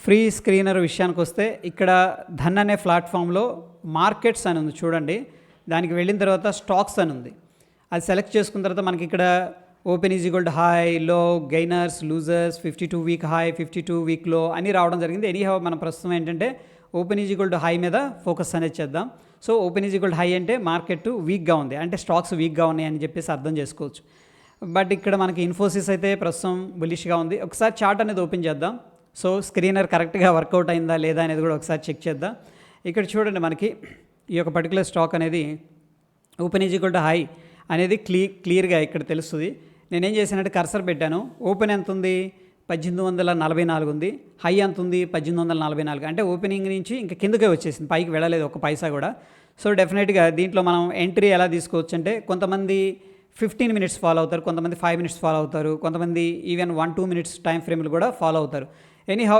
Free screener విషయానికి వస్తే ఇక్కడ ధన్ అనే ప్లాట్ఫామ్లో మార్కెట్స్ అని ఉంది చూడండి. దానికి వెళ్ళిన తర్వాత స్టాక్స్ అని ఉంది. అది సెలెక్ట్ చేసుకున్న తర్వాత మనకి ఇక్కడ open is equal to high, low, gainers, losers, 52 week high, 52 week low అని రావడం జరిగింది. ఎనీహౌ మన ప్రస్తుతం ఏంటంటే open is equal to high మీద ఫోకస్ అనేది చేద్దాం. So open is equal to high అంటే మార్కెట్ వీక్గా ఉంది, అంటే స్టాక్స్ వీక్గా ఉన్నాయి అని చెప్పేసి అర్థం చేసుకోవచ్చు. బట్ ఇక్కడ మనకి ఇన్ఫోసిస్ అయితే ప్రస్తుతం బులిష్గా ఉంది. ఒకసారి చార్ట్ అనేది ఓపెన్ చేద్దాం. సో స్క్రీనర్ కరెక్ట్గా వర్కౌట్ అయిందా లేదా అనేది కూడా ఒకసారి చెక్ చేద్దాం. ఇక్కడ చూడండి, మనకి ఈ యొక్క పర్టికులర్ స్టాక్ అనేది open is equal to high అనేది క్లియర్గా ఇక్కడ తెలుస్తుంది. నేనేం చేశానంటే కర్సర్ పెట్టాను. ఓపెన్ ఎంత ఉంది? 1844 ఉంది. హై ఎంత ఉంది? 1844. అంటే ఓపెనింగ్ నుంచి ఇంకా కిందకే వచ్చేసింది, పైకి వెళ్ళలేదు ఒక పైసా కూడా. సో డెఫినెట్గా దీంట్లో మనం ఎంట్రీ ఎలా తీసుకోవచ్చు అంటే కొంతమంది 15 మినిట్స్ ఫాలో అవుతారు, కొంతమంది 5 మినిట్స్ ఫాలో అవుతారు, కొంతమంది ఈవెన్ 1-2 మినిట్స్ టైం ఫ్రేమ్లు కూడా ఫాలో అవుతారు. ఎనీహౌ